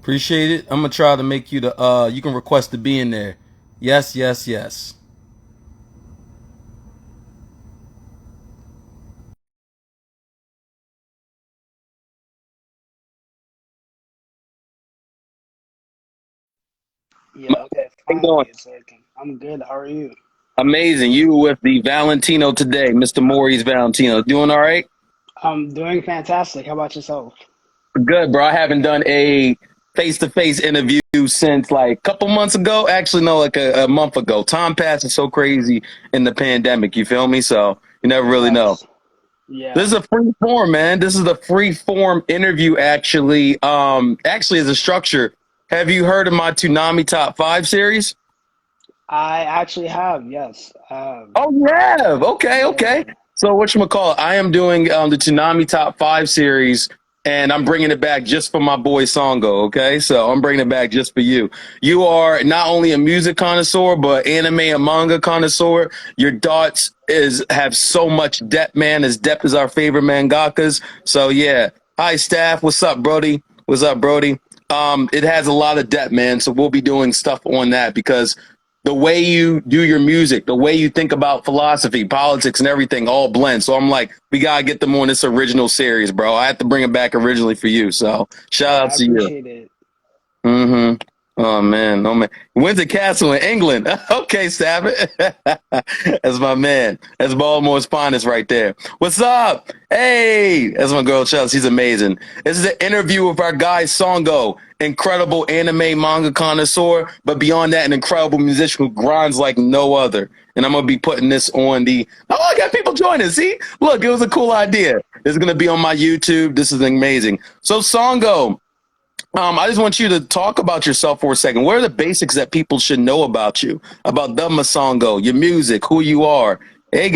Appreciate it. I'm gonna try to make you the you can request to be in there. Yes, yes, yes. Yeah, okay, How you doing? finally it's working. I'm good. How are you? Amazing. You with the Valentino today, Mr. Maurice Valentino. Doing all right? I'm doing fantastic. How about yourself? Good, bro. I haven't done a face-to-face interview since like a couple months ago. Actually, no, like a month ago. Time passes so crazy in the pandemic. You feel me? So you never really know. Facts. Yeah. This is a free form, man. This is the free form interview. Actually, as a structure. Have you heard of my Toonami Top Five series? I actually have, yes. Oh, you have. Okay, okay. Yeah. So whatchamacallit, I am doing the Toonami Top 5 series, and I'm bringing it back just for my boy Songo, okay? So I'm bringing it back just for you. You are not only a music connoisseur, but anime and manga connoisseur. Your thoughts is have so much depth, man. As depth as our favorite mangakas. So yeah. Hi, staff. What's up, Brody? What's up, Brody? It has a lot of depth, man. So we'll be doing stuff on that because the way you do your music, the way you think about philosophy, politics, and everything all blend. So I'm like, we gotta get them on this original series, bro. I had to bring it back originally for you. So shout Hey, out I to you. appreciate it. Mm-hmm. Oh man, oh man. Windsor Castle in England. Okay, Stafford. That's my man. That's Baltimore's finest right there. What's up? Hey, that's my girl Chelsea. She's amazing. This is an interview with our guy Songo, incredible anime manga connoisseur, but beyond that, an incredible musician who grinds like no other. And I'm gonna be putting this on the. Oh, I got people joining. See, look, it was a cool idea. This is gonna be on my YouTube. This is amazing. So Songo. I just want you to talk about yourself for a second. What are the basics that people should know about you, about the Masongo, your music, who you are? Hey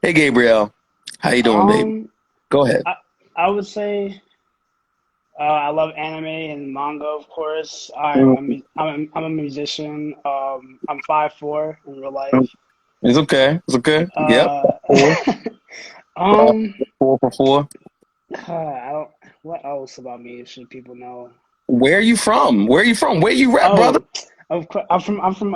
Gabriel, how you doing, baby? Um, Go ahead. I I would say I love anime and manga, of course. I'm a musician. I'm 5'4" in real life. It's okay. It's okay. Yep. Uh, Four, um, 4 for 4. I don't. What else about me should people know? Where are you from? Where are you from? Where you rap, brother? Oh, of course, I'm from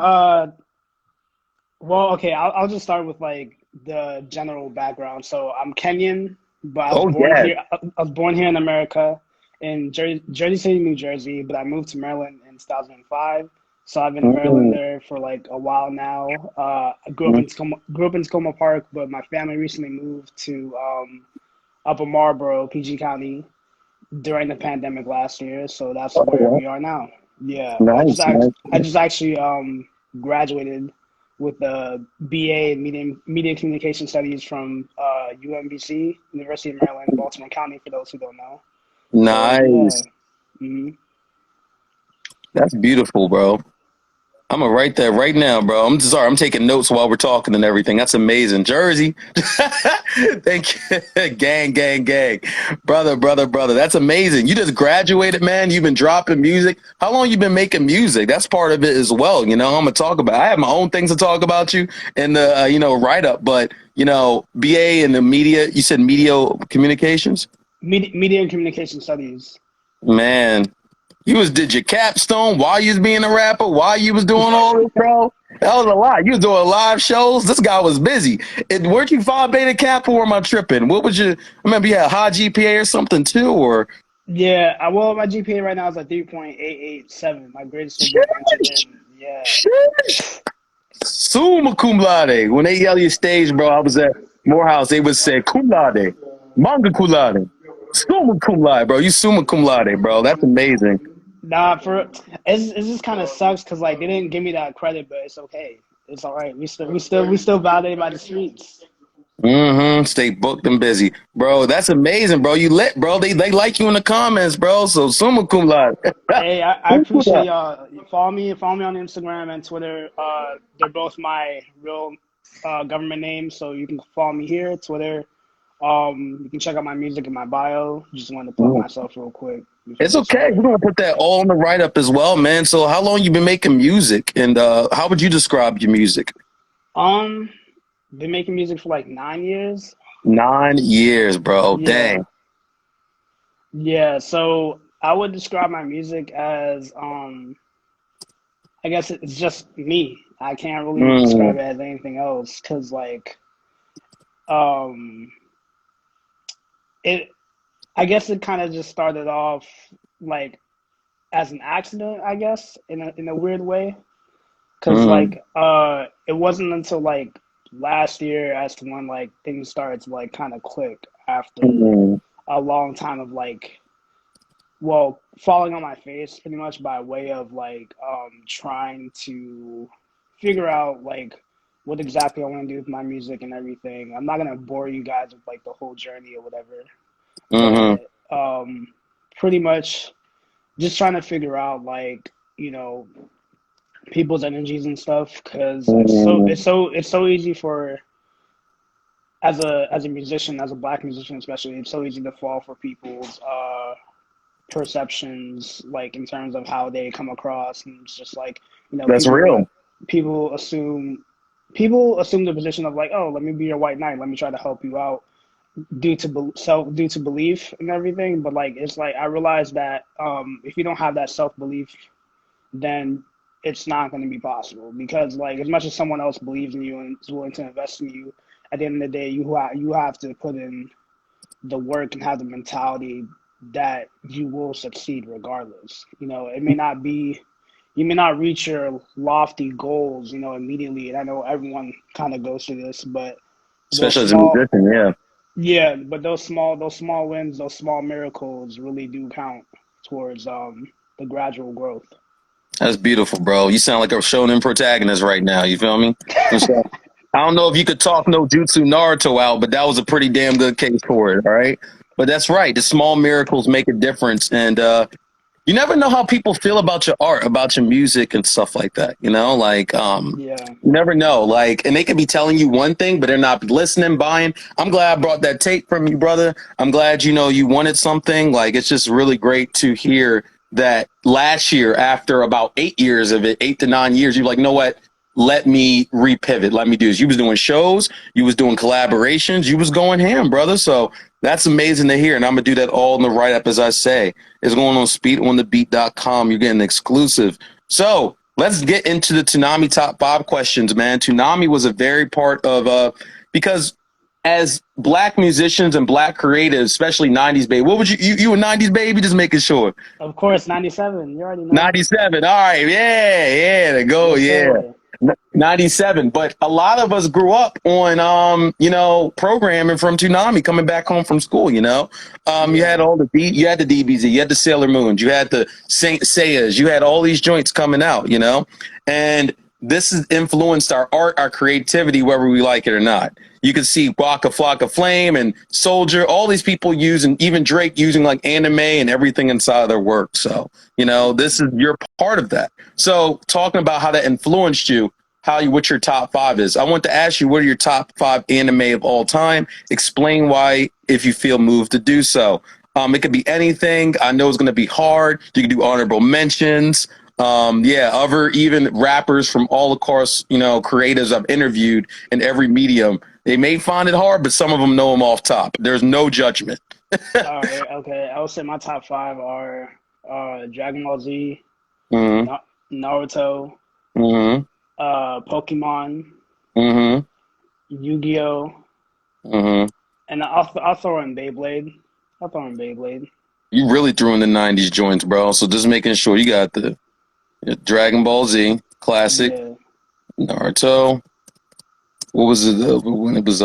well, okay, I'll just start with like the general background. So I'm Kenyan, but I was Oh born yeah. here. I was born here in America, in Jersey City, New Jersey. But I moved to Maryland in 2005. So I've been a Mm, Marylander for like a while now. I mm. grew up in Tacoma Park, but my family recently moved to Upper Marlboro, PG County, during the pandemic last year. So that's Oh, where yeah. we are now. Yeah, Nice, nice. I just actually graduated with a BA in Media Communication Studies from UMBC, University of Maryland, Baltimore County, for those who don't know. So yeah. Nice. hmm That's beautiful, bro. I'm gonna write that right now, bro. I'm sorry. I'm taking notes while we're talking and everything. That's amazing. Jersey. Thank you. Gang, gang, gang. Brother. That's amazing. You just graduated, man. You've been dropping music. How long you been making music? That's part of it as well. You know, I'm gonna talk about. I have my own things to talk about you in the write up, but BA in the media. You said media communications, Media and Communication Studies. man. You did your capstone while you was being a rapper, while you was doing all this, bro. That was a lot. You was doing live shows. This guy was busy. Weren't you Phi Beta Kappa or am I tripping? What was your? I remember you had a high GPA or something too, or Yeah, well, my GPA right now is like 3.887. My grades still being entered in. Yeah. summa cum laude. When they yell your stage, bro, I was at Morehouse. They would say cum laude, manga cum laude, summa cum laude, bro. You summa cum laude, bro. That's amazing. Nah, it just kind of sucks because like they didn't give me that credit, but it's okay. It's all right. We still validated by the streets. Mm-hmm. Stay booked and busy, bro. That's amazing, bro. You lit, bro. They like you in the comments, bro. So summa cum laude. Hey, I appreciate y'all. Follow me on Instagram and Twitter. They're both my real government names, so you can follow me here, Twitter. You can check out my music in my bio. Just wanted to plug myself real quick before It's we okay. We're start. gonna put that all in the write up as well, man. So how long you been making music, and how would you describe your music? Um, been making music for like 9 years. 9 years, bro. Yeah, Dang. yeah. So. I would describe my music as I guess it's just me. I can't really describe Mm, it as anything else because like um it I guess it kind of just started off like as an accident, I guess, in a weird way. Cause mm, like it wasn't until like last year as to when like things started to like kind of click after mm. a long time of like well falling on my face pretty much by way of like trying to figure out like what exactly I want to do with my music and everything. I'm not gonna bore you guys with like the whole journey or whatever, Mm-hmm. but pretty much just trying to figure out like people's energies and stuff because Mm-hmm. it's so easy for as a musician, as a black musician especially, it's so easy to fall for people's perceptions, like in terms of how they come across, and it's just like That's real. people assume people assume the position of like, oh, let me be your white knight, let me try to help you out due to belief and everything. But like it's like I realized that if you don't have that self belief, then it's not going to be possible because like as much as someone else believes in you and is willing to invest in you, at the end of the day you have to put in the work and have the mentality that you will succeed regardless. It may not be you may not reach your lofty goals, immediately. And I know everyone kind of goes through this, but those Especially as a small musician, yeah. yeah, but those small wins, those small miracles really do count towards the gradual growth. That's beautiful, bro. You sound like a shonen protagonist right now. You feel me? So, I don't know if you could talk no Jutsu Naruto out, but that was a pretty damn good case for it. All right. But that's right. The small miracles make a difference. And you never know how people feel about your art, about your music and stuff like that. Yeah. You never know. Like, and they could be telling you one thing, but they're not listening, buying. I'm glad I brought that tape from you, brother. I'm glad you wanted something. Like, it's just really great to hear that last year, after about 8 years of it, 8 to 9 years, you're like, you know what? Let me repivot. Let me do this. You was doing shows, you was doing collaborations, you was going ham, brother. So that's amazing to hear. And I'm gonna do that all in the write up, as I say. It's going on speedonthebeat.com. You're getting exclusive. So let's get into the Toonami top five questions, man. Toonami was a very part of because as black musicians and black creatives, especially 90s baby. What would you a 90s baby? Just making sure. Of course, 97. You already know. 97. All right. Yeah. Yeah. To go. Yes, Yeah. sir. 97. But a lot of us grew up on, programming from Toonami coming back home from school. You Yeah. had you had the DBZ, you had the Sailor Moons, you had the Saint Seiyas, you had all these joints coming out. And this has influenced our art, our creativity, whether we like it or not. You can see Waka Flocka Flame and Soldier, all these people using, even Drake using like anime and everything inside of their work. So, this is you're part of that. So, talking about how that influenced you, what your top five is. I want to ask you, what are your top five anime of all time? Explain why, if you feel moved to do so. It could be anything. I know it's going to be hard. You can do honorable mentions. Other even rappers from all across, creatives I've interviewed in every medium. They may find it hard, but some of them know them off top. There's no judgment. All right. Okay. I would say my top five are Dragon Ball Z, Mm-hmm. Na- Naruto, Mm-hmm. Pokemon, Mm-hmm. Yu-Gi-Oh, Mm-hmm. and I'll throw in Beyblade. I'll throw in Beyblade. You really threw in the '90s joints, bro. So just making sure you got the Dragon Ball Z classic, Yeah. Naruto. What was it? When it was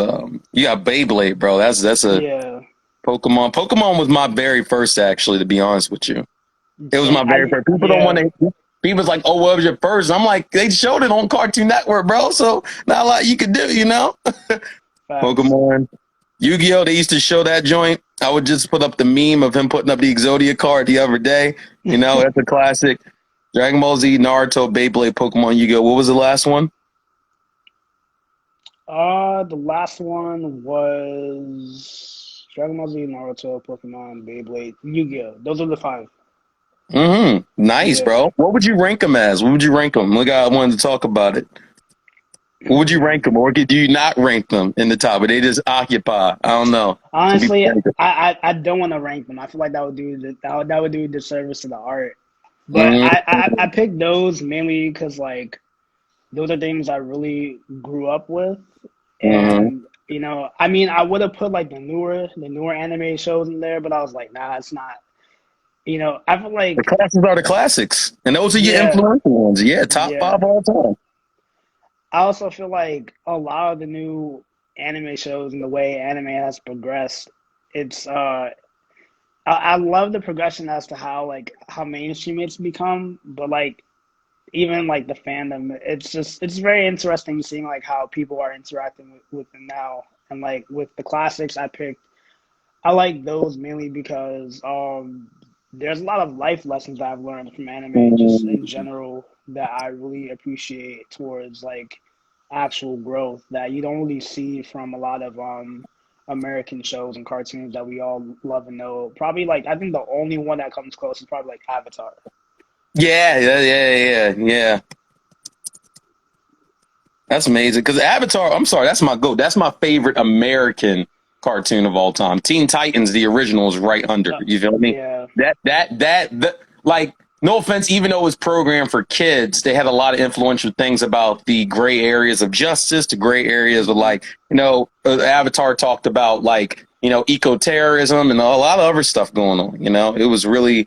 you got Beyblade, bro. That's a Yeah. Pokemon. Pokemon was my very first, actually. To be honest with you, it was Same. my very first. People don't want Yeah. to. People's like, "Oh, what was your first?" I'm like, they showed it on Cartoon Network, bro. So not a lot you could do. Facts. Pokemon, Yu-Gi-Oh. They used to show that joint. I would just put up the meme of him putting up the Exodia card the other day. That's a classic. Dragon Ball Z, Naruto, Beyblade, Pokemon, Yu-Gi-Oh. What was the last one? The last one was Dragon Ball Z, Naruto, Pokemon, Beyblade, Yu-Gi-Oh. Those are the five. Nice, Yeah. bro. What would you rank them as? What would you rank them? Look, I wanted to talk about it. What would you rank them, or do you not rank them in the top? But they just occupy. I don't know. Honestly, I don't want to rank them. I feel like that would do a disservice to the art. But I picked those mainly because like those are things I really grew up with, and you know, I mean, I would have put like the newer anime shows in there, but I was like, nah, it's not. You know, I feel like the classics are the classics, and those are your yeah, influential ones. Yeah, top yeah. 5 all time. I also feel like a lot of the new anime shows and the way anime has progressed, it's I love the progression as to how mainstream it's become, but like even like the fandom, it's very interesting seeing like how people are interacting with them now. And like with the classics I picked, I like those mainly because there's a lot of life lessons I've learned from anime just in Mm. general that I really appreciate towards like actual growth that you don't really see from a lot of American shows and cartoons that we all love and know. Probably like I think the only one that comes close is probably like Avatar. Yeah. That's amazing. Because Avatar, I'm sorry, that's my goat. That's my favorite American cartoon of all time. Teen Titans, the original, is right under. You feel me? Yeah. Like, no offense, even though it was programmed for kids, they had a lot of influential things about the gray areas of justice, the gray areas of like, Avatar talked about like, eco-terrorism and a lot of other stuff going on. It was really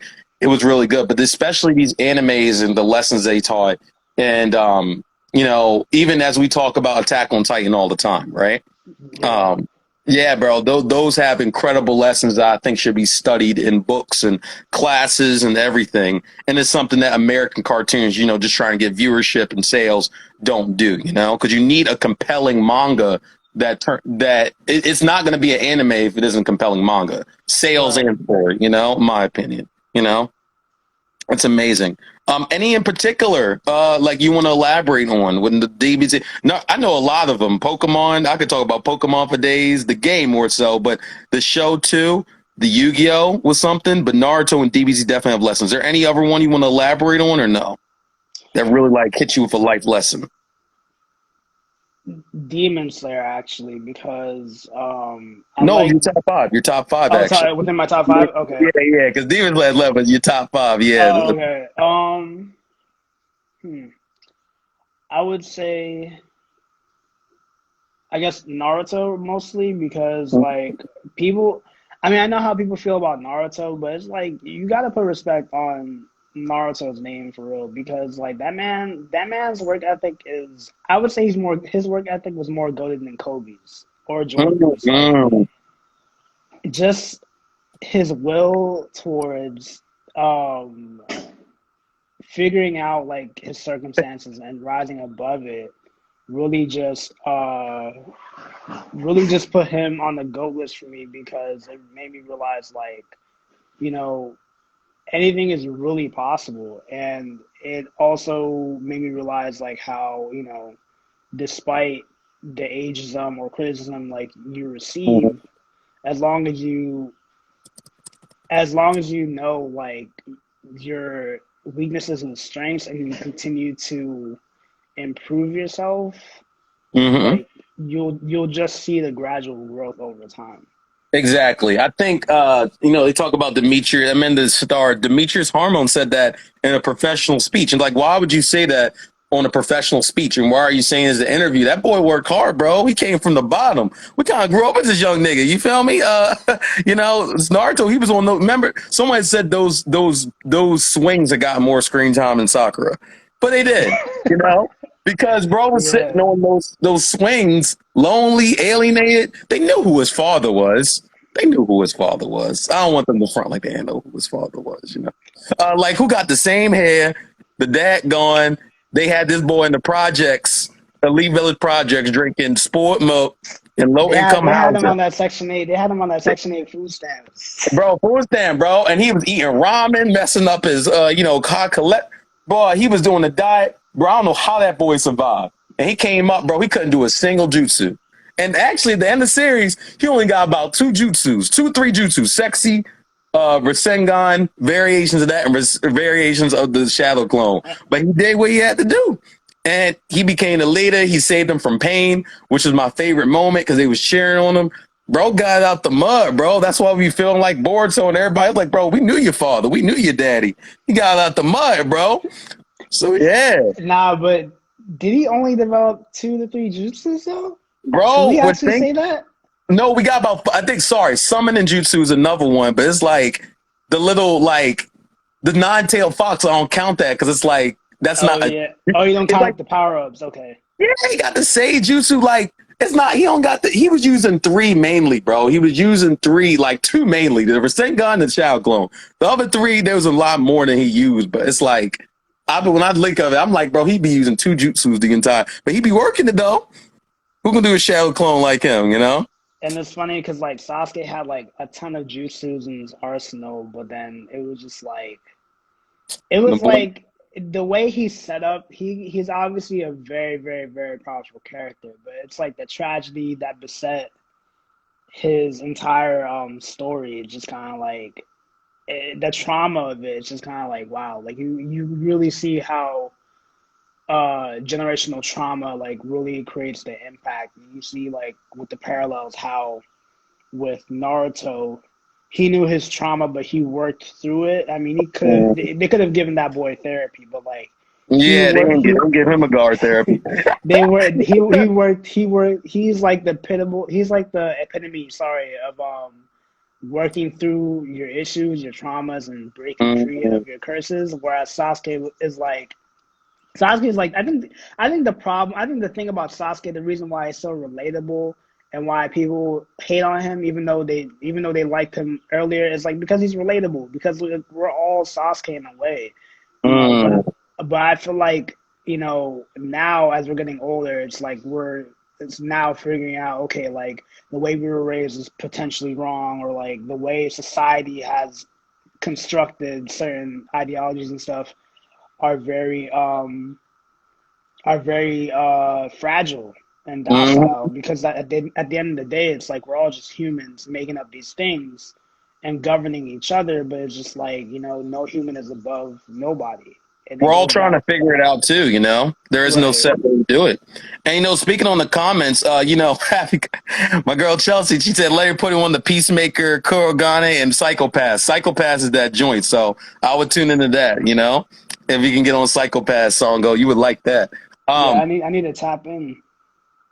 good. But especially these animes and the lessons they taught. And even as we talk about Attack on Titan all the time, right? Yeah. Yeah, bro, those have incredible lessons that I think should be studied in books and classes and everything. And it's something that American cartoons, just trying to get viewership and sales don't do, because you need a compelling manga it's not going to be an anime if it isn't compelling manga, sales Right. and story, in my opinion, it's amazing. Any in particular, like you want to elaborate on when the DBZ? No, I know a lot of them. Pokemon, I could talk about Pokemon for days. The game more so, but the show too. The Yu-Gi-Oh was something, but Naruto and DBZ definitely have lessons. Is there any other one you want to elaborate on, or no? That really like hit you with a life lesson? Demon Slayer actually because I No, like your top five. Your top five, oh actually. sorry within my top five. Okay. Yeah. Because Demon Slayer level, your top five. Yeah. Oh, okay. I would say I guess Naruto mostly because like people I mean I know how people feel about Naruto, but it's like you gotta put respect on Naruto's name for real because like that man's work ethic is I would say his work ethic was more goated than Kobe's or Jordan's. Like Mm-hmm. just his will towards um figuring out like his circumstances and rising above it really just put him on the GOAT list for me because it made me realize like, you know, anything is really possible. And it also made me realize like how, despite the ageism or criticism like you receive, as long as you know like your weaknesses and strengths and you continue to improve yourself, Mm-hmm. like you'll just see the gradual growth over time. Exactly. I think they talk about Demetrius. I mean, the star Demetrius Harmon said that in a professional speech, and like, why would you say that on a professional speech? And why are you saying as an interview? That boy worked hard, bro. He came from the bottom. We kind of grew up as this young nigga. You feel me? It's Naruto. He was on. Remember, someone said those swings that got more screen time than Sakura, but they did. Because bro was Yeah, sitting on those swings, lonely, alienated. They knew who his father was. They knew who his father was. I don't want them to front like they didn't know who his father was. Like who got the same hair, the dad gone. They had this boy in the projects, Elite Village projects, drinking sport milk in low income they had him housing. on that Section 8. They had him on that Section 8 food stamps. Bro, who was that, bro? And he was eating ramen, messing up his, car collect. Boy, he was doing a diet. Bro, I don't know how that boy survived. And he came up, bro. He couldn't do a single jutsu. And actually, at the end of the series, he only got about three jutsus. Sexy, Rasengan, variations of that, and variations of the Shadow Clone. But he did what he had to do. and he became the leader. He saved them from pain, which is my favorite moment because they was cheering on him. Bro got out the mud, bro. That's why we feeling like bored. So, and everybody's like, bro, we knew your father. We knew your daddy. He got out the mud, bro. So, yeah. Nah, but did he only develop 2 to 3 jutsus though? Do Bro, we would actually think, say that? no, we got about, I think, sorry, summoning jutsu is another one, but it's like the little, like, the nine-tailed fox. I don't count that because it's like, that's Oh not, a, yeah. Oh, you don't it's like, count the power-ups. Okay. yeah, he got the sage jutsu. Like, it's not, he don't got the, he was using 3 mainly, bro. He was using 3, like 2 mainly. The Rasengan and the Shadow Clone. The other 3, there was a lot more than he used, but it's like, when I think of it, I'm like, bro, he be using 2 jutsus the entire, but he be working it though. Who can do a Shadow Clone like him, you know? And it's funny because like Sasuke had like a ton of jutsus in his arsenal, but then it was just like it The was boy, like the way he's set up. He's obviously a very very very powerful character, but it's like the tragedy that beset his entire story. It's just kind of like the trauma of it. It's just kind of like wow, like you really see how generational trauma like really creates the impact. You see like with the parallels how with Naruto, he knew his trauma, but he worked through it. I mean, he could they could have given that boy therapy, but like he yeah, worked. they don't give him a guard therapy. They were he worked. He's like the epitome. He's like the epitome. Sorry, of working through your issues, your traumas, and breaking free Mhm. of your curses. Whereas Sasuke is like I think the problem I think the thing about Sasuke, the reason why it's so relatable and why people hate on him even though they liked him earlier is like because he's relatable, because we're all Sasuke in a way, Mm. but I feel like, now as we're getting older, it's like it's now figuring out, okay, like the way we were raised is potentially wrong, or like the way society has constructed certain ideologies and stuff are very fragile and Mhm. docile, because at the end of the day, it's like we're all just humans making up these things and governing each other, but it's just like, no human is above nobody, and it We're all goes trying back. to figure it out too, you know. There is no Right. set way to do it. And speaking on the comments, my girl Chelsea, she said Larry put on the Peacemaker, Kurogane, and Psychopath. Psychopath is that joint, so I would tune into that. If you can get on Psychopath song, go, you would like that. Yeah, Um, I need to tap in.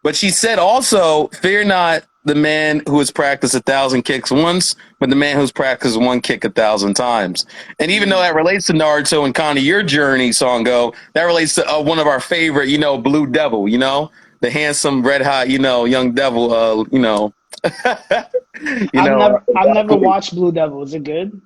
But she said also, fear not the man who has practiced 1,000 kicks once, but the man who's practiced one kick 1,000 times. And even though Mm. that relates to Naruto and kind of your journey, Songo, that relates to one of our favorite, Blue Devil, the handsome, red hot, young devil, I've never watched Blue Devil. Is it good?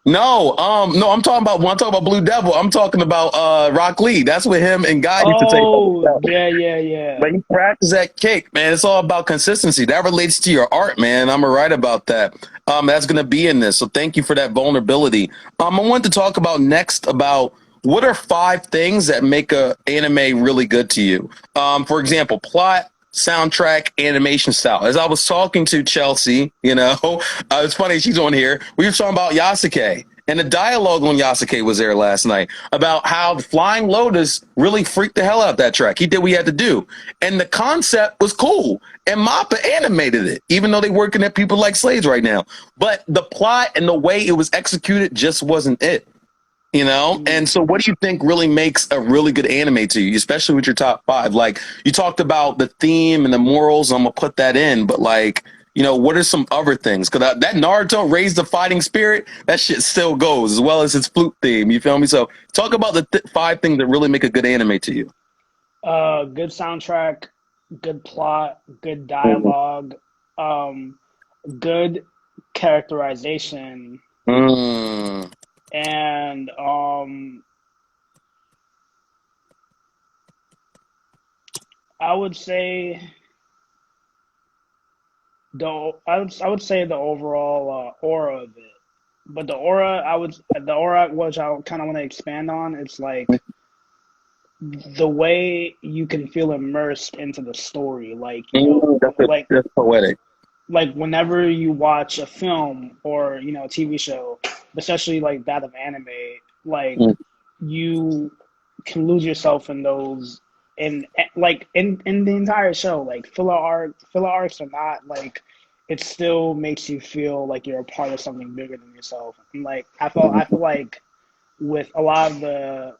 no, I'm talking about when I talk about Blue Devil, I'm talking about Rock Lee. That's what him and Guy used to take. Oh, yeah, yeah, yeah. But you practice that kick, man. It's all about consistency. That relates to your art, man. I'm right about that. That's gonna be in this. So thank you for that vulnerability. I want to talk about next about what are 5 things that make a anime really good to you. For example, plot, soundtrack, animation style. As I was talking to Chelsea, it's funny she's on here. We were talking about Yasuke. And the dialogue on Yasuke was there last night about how the Flying Lotus really freaked the hell out of that track. He did what he had to do. And the concept was cool. And Mappa animated it, even though they're working at people like slaves right now. But the plot and the way it was executed just wasn't it. And Mm. so what do you think really makes a really good anime to you, especially with your top 5? Like, you talked about the theme and the morals. I'm gonna put that in, but like, what are some other things? Because that Naruto raised the fighting spirit, that shit still goes, as well as its flute theme. You feel me? So talk about the 5 things that really make a good anime to you. Good soundtrack, good plot, good dialogue, um, good characterization, Mm, and I would say I would say the overall aura of it. But the aura which I kind of want to expand on. It's like the way you can feel immersed into the story, like that's poetic. like whenever you watch a film or a TV show, especially like that of anime, like Mm, you can lose yourself in those. in the entire show, like filler arcs or not, like it still makes you feel like you're a part of something bigger than yourself. And like I feel like with a lot of the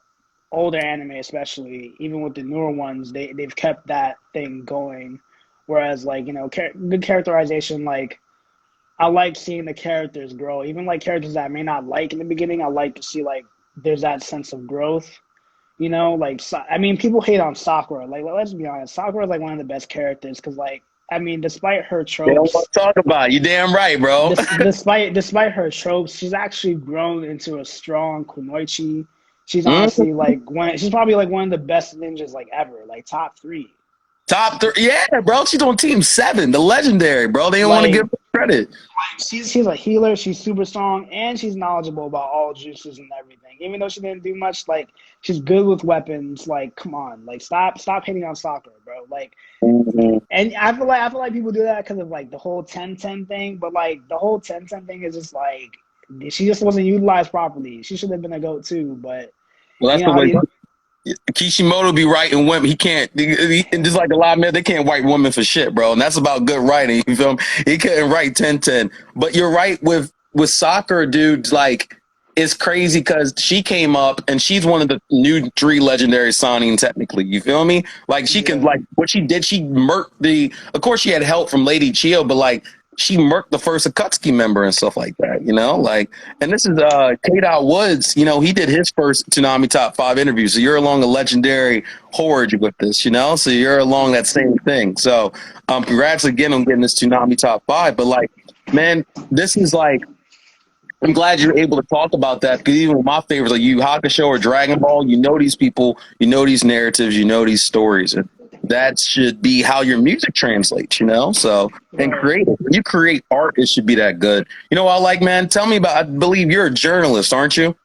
older anime, especially even with the newer ones, they've kept that thing going. Whereas like good characterization, like I like seeing the characters grow, even like characters that I may not like in the beginning. I like to see like there's that sense of growth. Like I mean, people hate on Sakura. Like, let's be honest, Sakura is like one of the best characters because, like, I mean, despite her They don't want tropes, to talk about it. You damn right, bro. despite her tropes, she's actually grown into a strong kunoichi. She's Mhm. honestly like she's probably like one of the best ninjas like ever, like top three. Top three, yeah, bro. She's on Team 7, the legendary, bro. They don't want to give Like her credit. she's a healer. She's super strong, and she's knowledgeable about all juices and everything. Even though she didn't do much, like she's good with weapons. Like, come on, like stop hitting on Sakura, bro. Like, Mhm. and I feel like people do that because of like the whole 10-10 thing. But like the whole 10-10 thing is just like she just wasn't utilized properly. She should have been a goat too. But Well, you that's know the how way. you Kishimoto be writing women. He can't. Just like a lot of men, they can't write women for shit, bro. And that's about good writing. You feel me? He couldn't write 10-10. But you're right with soccer, dude. Like it's crazy because she came up and she's one of the new 3 legendary signing. Technically, you feel me? Like she can yeah like what she did. She murked the. Of course, she had help from Lady Chio, but like she murked the first Akatsuki member and stuff like that. Like. And this is K. Woods. He did his first Toonami top 5 interview. So you're along a legendary horde with this. So you're along that same thing. So congrats again on getting this Toonami top 5. But like, man, this is like I'm glad you're able to talk about that because even with my favorites like Yu Yu Hakusho or Dragon Ball, these people, these narratives, these stories, and that should be how your music translates. So and right. create when you create art, it should be that good. What I like, man. Tell me about. I believe you're a journalist, aren't you?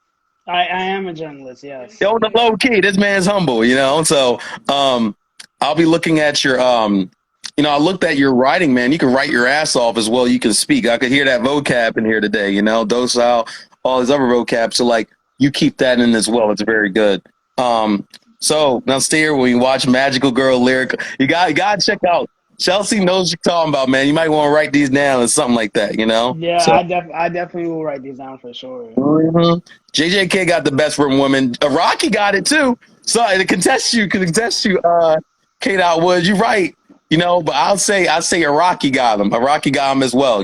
I am a journalist. Yes. Yo, the low key. This man's humble. So I'll be looking at your I looked at your writing, man. You can write your ass off as well. You can speak. I could hear that vocab in here today, docile, all these other vocab. So like you keep that in as well. It's very good. So now stay here when you watch Magical Girl Lyric. You gotta check out Chelsea knows what you're talking about, man. You might want to write these down or something like that. Yeah, So I definitely will write these down for sure. mhm. JJK got the best written woman. Rocky got it too. So to contest you, K. Woods, you're right. But I say Iraqi got him. Iraqi got him as well.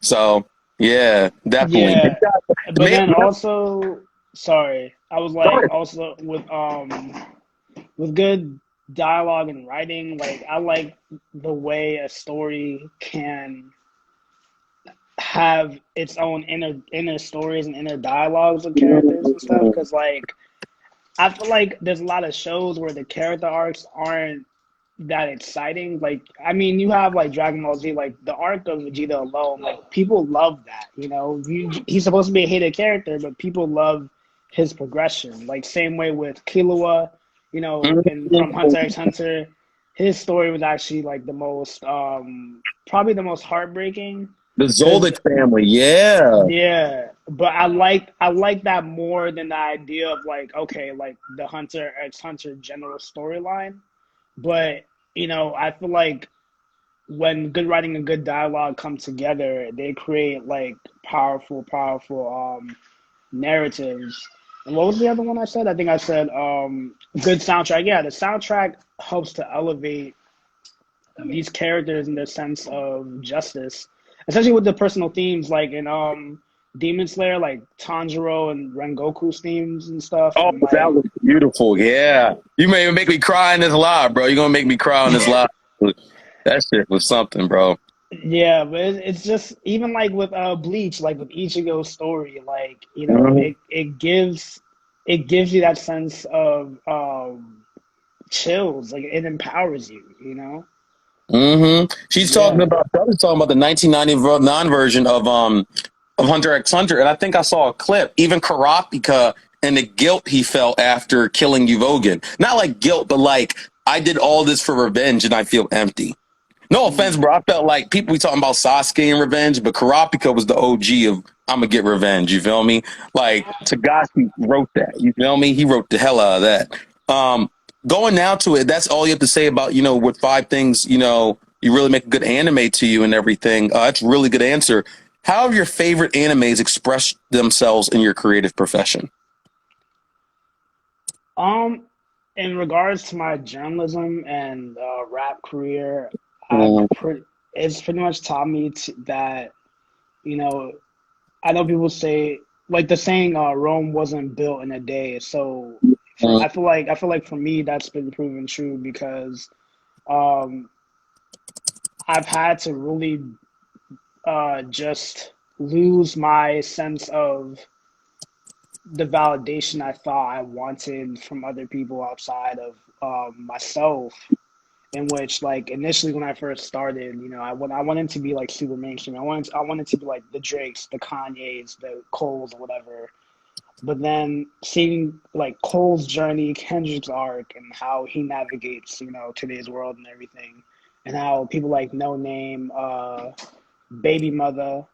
So yeah, definitely. Yeah, but Man, then also, sorry, I was like sorry. also with good dialogue and writing, like I like the way a story can have its own inner stories and inner dialogues of characters and stuff. Because like I feel like there's a lot of shows where the character arcs aren't that exciting. Like, I mean, you have like Dragon Ball Z, like the arc of Vegeta alone, like people love that. He's supposed to be a hated character, but people love his progression. Like same way with Killua, and from Hunter x Hunter, his story was actually like the most, probably the most heartbreaking. The Because Zoldyck family, yeah. yeah, but I like that more than the idea of like okay, like the Hunter x Hunter general storyline. But I feel like when good writing and good dialogue come together, they create like powerful narratives. And what was the other one I said? I think I said good soundtrack. Yeah, the soundtrack helps to elevate these characters in the sense of justice, especially with the personal themes like in Demon Slayer, like Tanjiro and Rengoku's themes and stuff, Oh, and that like was beautiful. Yeah. You may even make me cry in this live, bro. You're gonna make me cry in this live. That shit was something, bro. yeah, but it's just even like with Bleach, like with Ichigo's story, like Mhm. it gives you that sense of chills, like it empowers you. She's talking Yeah, about. I was talking about the 1999 version of Hunter x Hunter, and I think I saw a clip. Even Karapika and the guilt he felt after killing Yuvogan. Not like guilt, but like I did all this for revenge, and I feel empty. No offense, bro. I felt like people be talking about Sasuke and revenge, but Karapika was the OG of I'm gonna get revenge. You feel me? Like Tagashi wrote that. You feel me? He wrote the hell out of that. going down to it, that's all you have to say about, what five things, you really make a good anime to you and everything. That's a really good answer. How have your favorite animes expressed themselves in your creative profession? Um, in regards to my journalism and rap career, I've Mm, pretty it's pretty much taught me that you know I know people say like the saying Rome wasn't built in a day. So for mm, I feel like for me that's been proven true because um I've had to really just lose my sense of the validation I thought I wanted from other people outside of myself. In which, like, initially when I first started, I wanted to be like super mainstream. I wanted to be like the Drakes, the Kanyes, the Coles, or whatever. But then seeing like Cole's journey, Kendrick's arc, and how he navigates, today's world and everything, and how people like No Name, Baby Mother,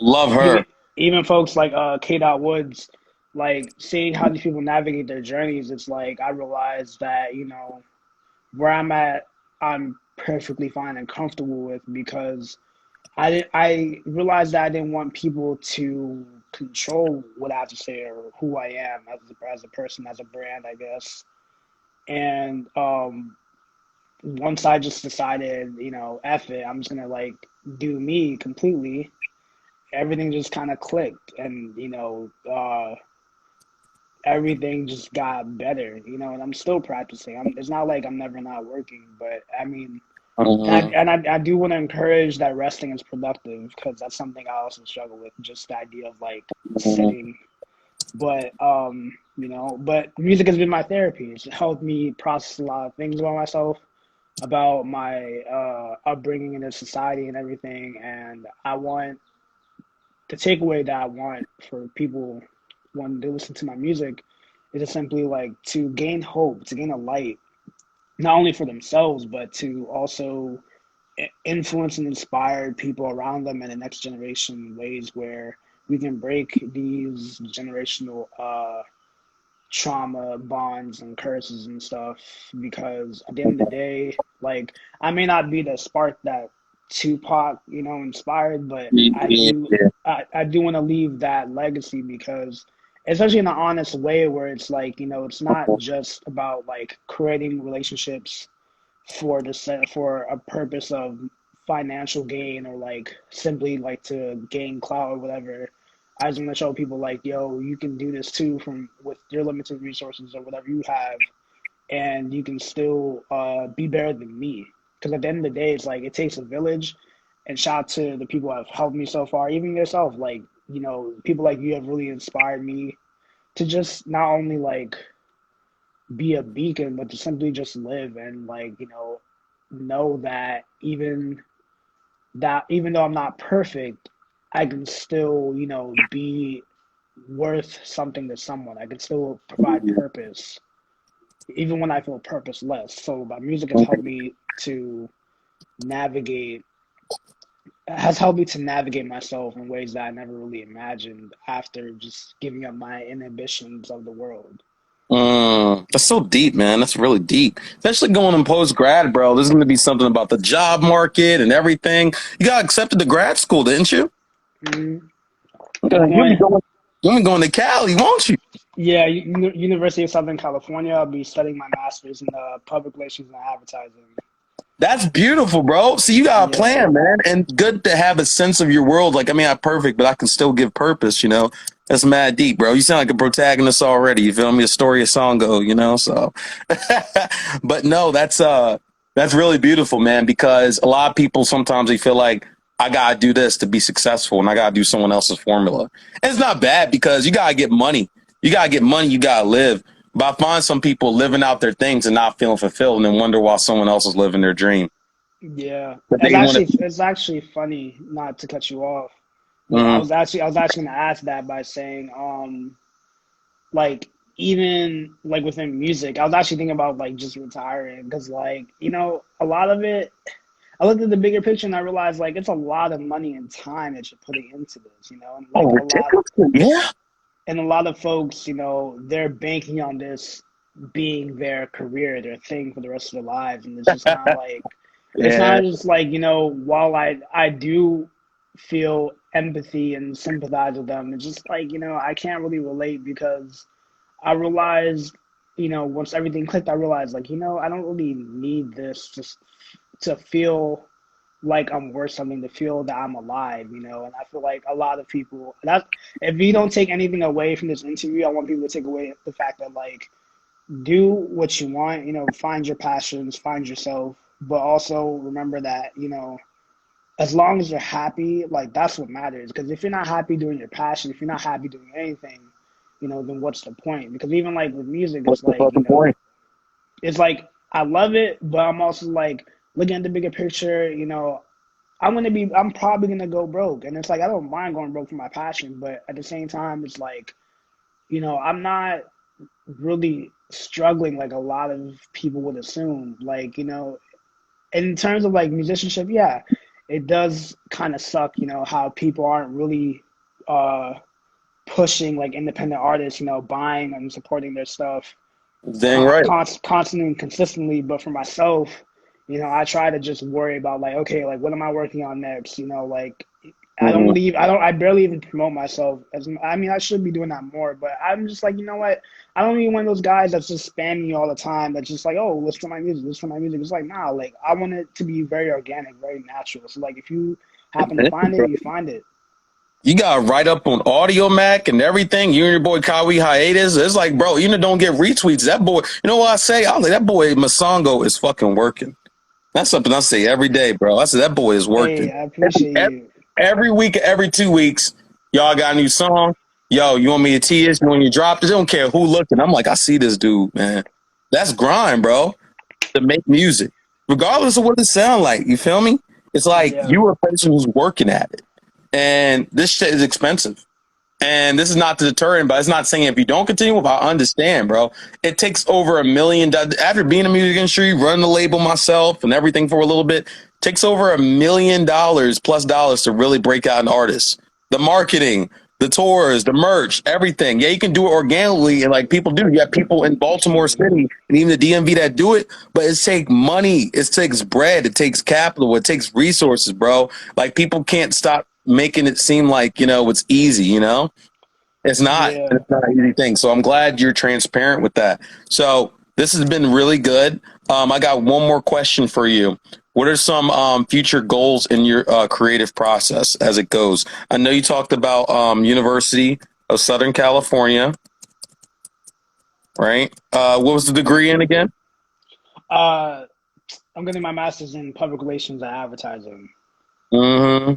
love even her. even folks like K. Dot Woods, like seeing how these people navigate their journeys, it's like I realized that where I'm at, I'm perfectly fine and comfortable with because I realized that I didn't want people to control what I have to say or who I am as a person, as a brand, I guess. And once I just decided, F it, I'm just gonna like do me completely. Everything just kind of clicked, and everything just got better, and I'm still practicing. It's not like I'm never not working, but I mean, Mhm. I do want to encourage that resting is productive because that's something I also struggle with, just the idea of like Mhm. sitting. But but music has been my therapy. It's helped me process a lot of things about myself, about my upbringing in the society and everything. And I want the takeaway that I want for people when they listen to my music is to simply like to gain hope, to gain a light, not only for themselves, but to also influence and inspire people around them in the next generation in ways where we can break these generational trauma bonds and curses and stuff. Because at the end of the day, like I may not be the spark that Tupac, inspired, but Yeah. I do want to leave that legacy because especially in an honest way where it's like, it's not just about like creating relationships for a purpose of financial gain or like simply like to gain clout or whatever. I just want to show people like, yo, you can do this too from with your limited resources or whatever you have, and you can still be better than me. Because at the end of the day, it's like it takes a village. And shout out to the people who have helped me so far, even yourself. Like people like you have really inspired me to just not only like be a beacon, but to simply just live and like know that even though I'm not perfect, I can still be worth something to someone. I can still provide purpose even when I feel purposeless. So my music navigate has helped me to navigate myself in ways that I never really imagined after just giving up my inhibitions of the world. That's so deep, man. That's really deep. Especially going in post grad, bro. There's going to be something about the job market and everything. You got accepted to grad school, didn't you? Mm-hmm. You'll be going. You'll be going to Cali, won't you? Yeah, University of Southern California. I'll be studying my master's in public relations and advertising. That's beautiful, bro. See, you got a Yeah, plan, man, and good to have a sense of your world. Like, I mean, I'm perfect, but I can still give purpose. That's mad deep, bro. You sound like a protagonist already. You feel me? A story of Songo, So, but no, that's really beautiful, man. Because a lot of people sometimes they feel like I gotta do this to be successful, and I gotta do someone else's formula. And it's not bad because you gotta get money. You gotta get money. You gotta live. But I find some people living out their things and not feeling fulfilled, and then wonder why someone else is living their dream. yeah. But they want to. It's actually funny not to cut you off, but Mm, I was actually gonna ask that by saying like even like within music, I was actually thinking about like just retiring because like a lot of it. I looked at the bigger picture and I realized like it's a lot of money and time that you're putting into this, and oh, like ridiculous! Yeah. a lot of folks, they're banking on this being their career, their thing for the rest of their lives. And it's just kind of like, it's Yeah. not just like, while I do feel empathy and sympathize with them, it's just like, I can't really relate because I realized, once everything clicked, I realized like, I don't really need this just to feel like I'm worth something, to feel that I'm alive, and I feel like a lot of people that if you don't take anything away from this interview, I want people to take away the fact that like do what you want, find your passions, find yourself, but also remember that, as long as you're happy, like that's what matters. Because if you're not happy doing your passion, if you're not happy doing anything, then what's the point? Because even like with music, What's it's the like, fucking point? it's like I love it, but I'm also like looking at the bigger picture, I'm probably gonna go broke. And it's like I don't mind going broke for my passion, but at the same time it's like, I'm not really struggling like a lot of people would assume. Like, in terms of like musicianship, yeah, it does kind of suck, how people aren't really uh pushing like independent artists, buying and supporting their stuff Dang right. constantly and consistently. But for myself, I try to just worry about like, okay, like what am I working on next? Like Mhm. I barely even promote myself. I mean, I should be doing that more, but I'm just like, you know what? I don't need one of those guys that's just spamming you all the time. That's just like, oh, listen to my music, listen to my music. It's like, nah, like I want it to be very organic, very natural. So like, if you happen to find it, you find it. You got right up on Audio Mac and everything. You and your boy Kawi Hiatus. It's like, bro, you know, don't get retweets. That boy, you know what I say? I was like, that boy Masongo is fucking working. That's something I say every day, bro. I said that boy is Hey, working. I appreciate Every, you. every week, every 2 weeks, y'all got a new song. Yo, you want me to tease when you drop it? They don't care who looking. I'm like, I see this dude, man. That's grind, bro. To make music, regardless of what it sound like. You feel me? It's like Yeah, you are a person who's working at it, and this shit is expensive. And this is not to deter him, but it's not saying if you don't continue with, I understand, bro. It takes over $1 million after being in the music industry, running the label myself and everything for a little bit. Takes over $1 million plus dollars to really break out an artist. The marketing, the tours, the merch, everything. Yeah, you can do it organically, and like people do. You have people in Baltimore City and even the DMV that do it, but it takes money. It takes bread. It takes capital. It takes resources, bro. Like people can't stop making it seem like it's easy. It's not. yeah. It's not an easy thing. So I'm glad you're transparent with that. So this has been really good. I got one more question for you. What are some future goals in your creative process as it goes? I know you talked about University of Southern California, right? What was the degree in again? Uh, I'm getting my master's in public relations and advertising. Mm-hmm.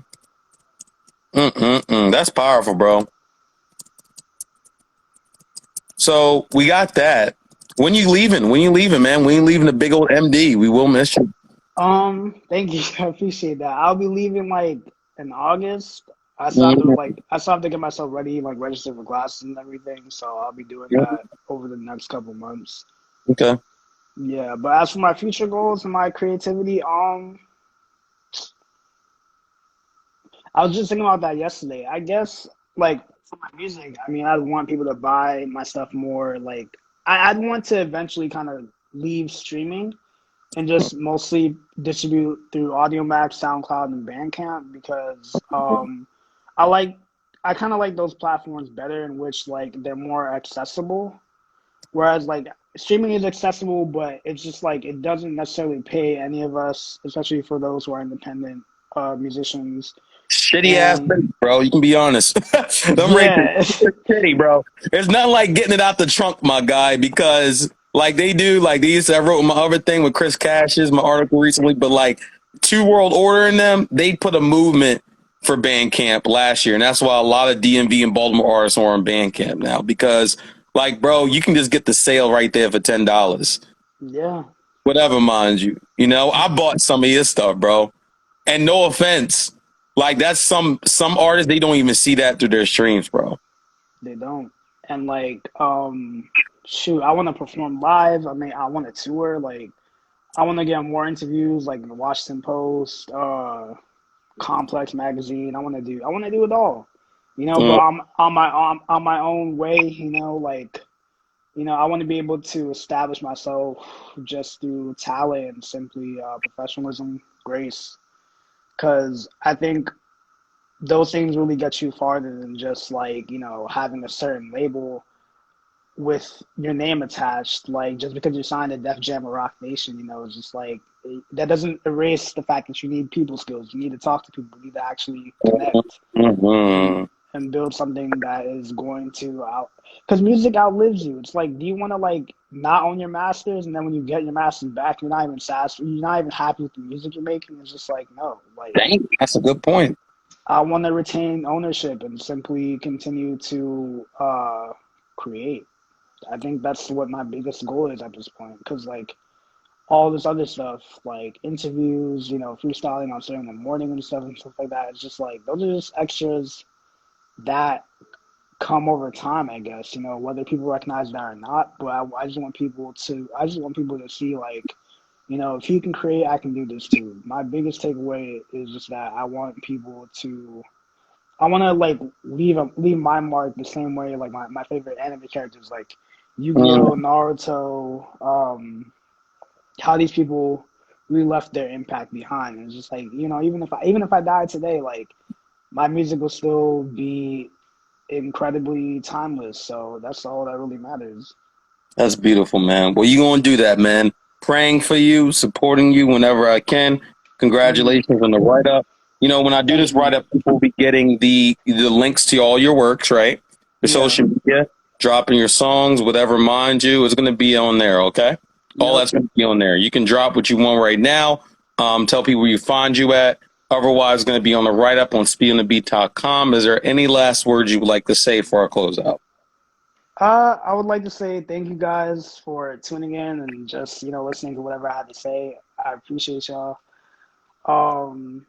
Mm-mm-mm. That's powerful, bro. So we got that. When you leaving? When you leaving, man? When you leaving the big old MD? We will miss you. Thank you. I appreciate that. I'll be leaving like in August. Mhm. I still have to get myself ready, like register for classes and everything. So I'll be doing that over the next couple months. Okay. Yeah, but as for my future goals and my creativity, I was just thinking about that yesterday. I guess like for my music, I mean, I'd want people to buy my stuff more. Like I'd want to eventually kind of leave streaming and just mostly distribute through AudioMac, SoundCloud, and Bandcamp because I like I kind of like those platforms better in which like they're more accessible. Whereas like streaming is accessible, but it's just like it doesn't necessarily pay any of us, especially for those who are independent musicians. Shitty ass And bass, bro. You can be honest. Them rates yeah, are shitty, bro. It's not like getting it out the trunk, my guy, because like they do, like these. I wrote my other thing with Chris Cash's my article recently, but like Two World Order in them, they put a movement for Bandcamp last year, and that's why a lot of DMV and Baltimore artists are on Bandcamp now because, like, bro, you can just get the sale right there for $10, yeah, whatever, mind you. I bought some of his stuff, bro. And no offense, like that's some artists they don't even see that through their streams, bro. they don't. And like, shoot, I want to perform live. I mean, I want to tour. Like, I want to get more interviews, like in the Washington Post, Complex magazine. I want to do it all, but Mm, I'm on my own way, like I want to be able to establish myself just through talent and simply professionalism, grace, because I think those things really get you farther than just like, having a certain label with your name attached. Like, just because you signed to Def Jam or Rock Nation, it's just like, that doesn't erase the fact that you need people skills. You need to talk to people. You need to actually connect Mm-hmm. and build something that is going to out, because music outlives you. It's like, do you want to like not own your masters, and then when you get your masters back, you're not even satisfied, you're not even happy with the music you're making? It's just like, no, like, Dang, that's a good point. I want to retain ownership and simply continue to create. I think that's what my biggest goal is at this point, because like all this other stuff, like interviews, freestyling on Saturday in the morning and stuff like that, it's just like, those are just extras that come over time, I guess, whether people recognize that or not. But I just want people to see, like, if you can create, I can do this too. My biggest takeaway is just that I want to like leave my mark the same way, like my favorite anime characters, like Yu-Gi-Oh, Mm, Naruto, how these people really left their impact behind. And it's just like, even if I die today, like, my music will still be incredibly timeless. So that's all that really matters. that's beautiful, man. Well, you gonna do that, man. Praying for you, supporting you whenever I can. Mm, Congratulations on the write up. When I do this thank write you. up, people will be getting the links to all your works, right? Your Yeah. social media, dropping your songs, whatever mind you, is going to be on there. Okay, all Yep. that's going to be on there. You can drop what you want right now. Tell people where you find you at. Otherwise, it's going to be on the write up on speedonthebeat.com. Is there any last words you would like to say before I close out? I would like to say thank you guys for tuning in and just, listening to whatever I had to say. I appreciate y'all. Um,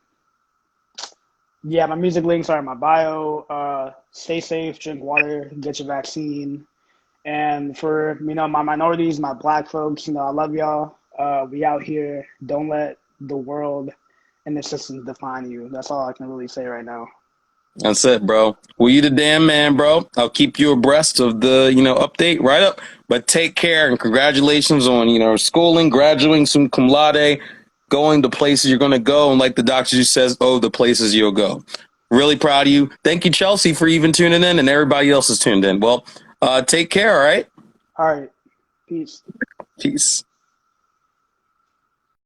yeah, my music links are in my bio. Stay safe, drink water, get your vaccine. And for, my minorities, my black folks, I love y'all. We out here. Don't let the world and the system define you. That's all I can really say right now. That's it, bro. Well, you the damn man, bro. I'll keep you abreast of the, update right up. But take care and congratulations on, schooling, graduating some cum laude, going to places you're going to go. And like the doctor just says, oh, the places you'll go. Really proud of you. Thank you, Chelsea, for even tuning in and everybody else is tuned in. Well, take care, all right? All right. Peace. Peace.